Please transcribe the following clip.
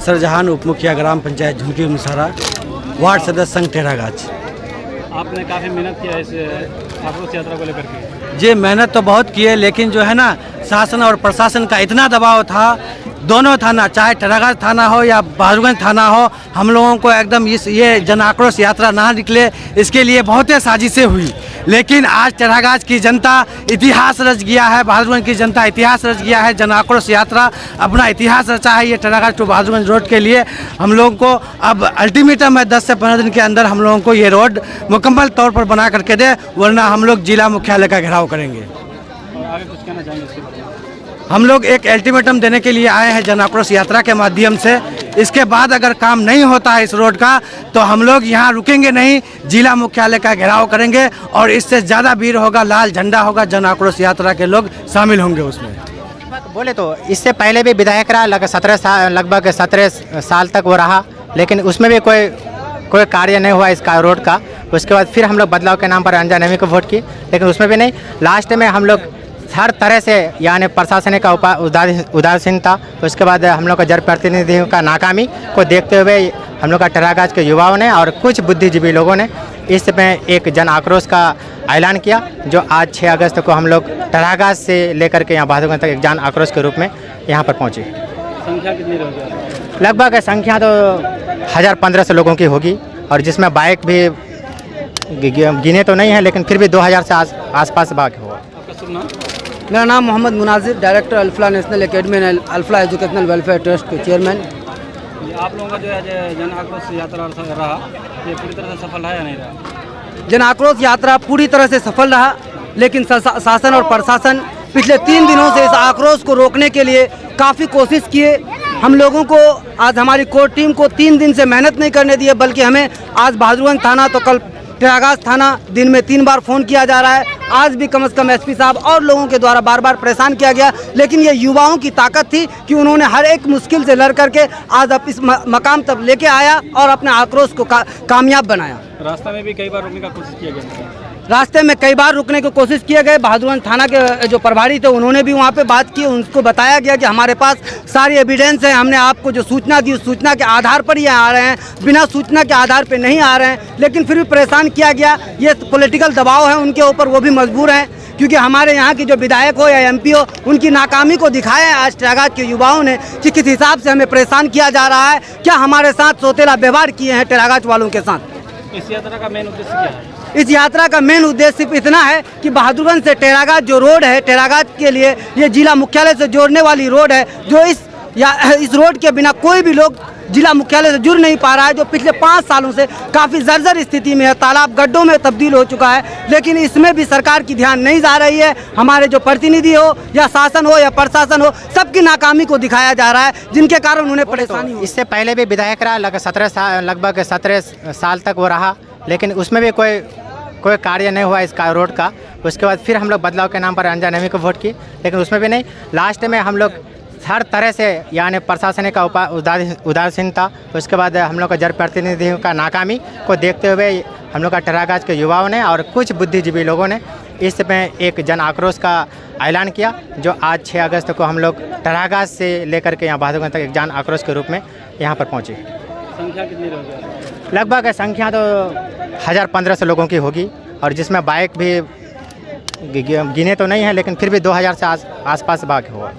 सरजहान, उप मुखिया ग्राम पंचायत झुनकी मुसारा, वार्ड सदस्य संघ टेरागाछ। आपने काफ़ी मेहनत किया इस आक्रोश यात्रा को लेकर के। जी, मेहनत तो बहुत की है, लेकिन जो है ना, शासन और प्रशासन का इतना दबाव था, दोनों थाना, चाहे टेरागाछ थाना हो या बहादुरगंज थाना हो, हम लोगों को एकदम ये जन आक्रोश यात्रा ना निकले, इसके लिए बहुत ही साजिशें हुई। लेकिन आज टेरागाछ की जनता इतिहास रच गया है, बहादुरगंज की जनता इतिहास रच गया है। जन आक्रोश यात्रा अपना इतिहास रचा है। ये टेरागाछ टू बहादुरगंज रोड के लिए हम लोगों को अब अल्टीमेटम है 10 से 15 दिन के अंदर हम लोगों को ये रोड मुकम्मल तौर पर बना करके दे, वरना हम लोग जिला मुख्यालय का घेराव करेंगे। और आगे कुछ कहना चाहेंगे इसके बारे में? हम लोग एक अल्टीमेटम देने के लिए आए हैं जन आक्रोश यात्रा के माध्यम से। इसके बाद अगर काम नहीं होता है इस रोड का, तो हम लोग यहाँ रुकेंगे नहीं, जिला मुख्यालय का घेराव करेंगे और इससे ज़्यादा भीड़ होगा, लाल झंडा होगा, जन आक्रोश यात्रा के लोग शामिल होंगे उसमें। बोले तो इससे पहले भी विधायक रहा, लगभग 17 साल तक वो रहा, लेकिन उसमें भी कोई कार्य नहीं हुआ इसका रोड का। उसके बाद फिर हम लोग बदलाव के नाम पर अंजन नवी को वोट किए, लेकिन उसमें भी नहीं। लास्ट में हम लोग हर तरह से यानी प्रशासन का उदासीनता, उसके बाद हम लोग का जनप्रतिनिधियों का नाकामी को देखते हुए हम लोग का टेरागाछ के युवाओं ने और कुछ बुद्धिजीवी लोगों ने इसमें एक जन आक्रोश का ऐलान किया, जो आज 6 अगस्त को हम लोग टेरागाछ से लेकर के यहाँ बहादुरगंज तक एक जन आक्रोश के रूप में यहाँ पर पहुँचे। संख्या कितनी रहेगी? लगभग संख्या तो 1015 लोगों की होगी, और जिसमें बाइक भी गिने तो नहीं है, लेकिन फिर भी 2000 से आसपास बाइक होगा। आपका शुभ नाम? मेरा नाम Mohammad Munazir, director Alfalah national academy and Alfalah educational welfare trust के चेयरमैन। आप लोगों का जो है जन आक्रोश यात्रा रहा, ये पूरी तरह से सफल रहा या नहीं रहा? जन आक्रोश यात्रा पूरी तरह से सफल रहा, लेकिन शासन और प्रशासन पिछले 3 दिनों से इस आक्रोश को रोकने के लिए काफ़ी कोशिश किए। हम लोगों को आज हमारी कोर टीम को 3 दिन से मेहनत नहीं करने दिए, बल्कि हमें आज बहादुरगंज थाना तो कल टेरागाछ थाना दिन में 3 बार फ़ोन किया जा रहा है। आज भी कम से कम एसपी साहब और लोगों के द्वारा बार बार परेशान किया गया, लेकिन ये युवाओं की ताकत थी कि उन्होंने हर एक मुश्किल से लड़ करके आज अब इस मकाम तक लेके आया और अपने आक्रोश को कामयाब बनाया। रास्ते में भी कई बार रुकने का कोशिश किया गया। रास्ते में कई बार रुकने की कोशिश किए गए। बहादुरगंज थाना के जो प्रभारी थे उन्होंने भी वहाँ पे बात की, उनको बताया गया कि हमारे पास सारी एविडेंस है, हमने आपको जो सूचना दी उस सूचना के आधार पर ये आ रहे हैं, बिना सूचना के आधार पे नहीं आ रहे हैं। लेकिन फिर भी परेशान किया गया। ये पॉलिटिकल दबाव है उनके ऊपर, वो भी मजबूर हैं, क्योंकि हमारे यहाँ की जो विधायक हो या एमपी हो, उनकी नाकामी को दिखाया है आज टेरागाछ के युवाओं ने कि किस हिसाब से हमें परेशान किया जा रहा है, क्या हमारे साथ सोतेला व्यवहार किए हैं टेरागाछ वालों के साथ। इस यात्रा का मेन उद्देश्य क्या है? इस यात्रा का मेन उद्देश्य सिर्फ इतना है कि बहादुरगंज से टेरागाछ जो रोड है, टेरागाछ के लिए ये जिला मुख्यालय से जोड़ने वाली रोड है, जो इस रोड के बिना कोई भी लोग जिला मुख्यालय से जुड़ नहीं पा रहा है, जो पिछले 5 सालों से काफ़ी जर्जर स्थिति में है, तालाब गड्ढों में तब्दील हो चुका है। लेकिन इसमें भी सरकार की ध्यान नहीं जा रही है। हमारे जो प्रतिनिधि हो या शासन हो या प्रशासन हो, सबकी नाकामी को दिखाया जा रहा है, जिनके कारण उन्हें परेशानी हो। इससे पहले भी विधायक रहा, लगभग 17 साल तक वो रहा, लेकिन उसमें भी कोई कार्य नहीं हुआ इसका रोड का। उसके बाद फिर हम लोग बदलाव के नाम पर अंजन नवी को वोट किए, लेकिन उसमें भी नहीं। लास्ट में हम लोग हर तरह से यानी प्रशासन का उदासीनता, उसके बाद हम लोग का जनप्रतिनिधियों का नाकामी को देखते हुए हम लोग का टेरागाछ के युवाओं ने और कुछ बुद्धिजीवी लोगों ने इसमें एक जन आक्रोश का ऐलान किया, जो आज 6 अगस्त को हम लोग टेरागाछ से लेकर के यहाँ बहादुरगंज तक एक जन आक्रोश के रूप में यहाँ पर पहुँचे। संख्या कितनी रहेगी? लगभग संख्या तो 1015 लोगों की होगी, और जिसमें बाइक भी गिने तो नहीं है, लेकिन फिर भी 2000 से आसपास बाइक होगा।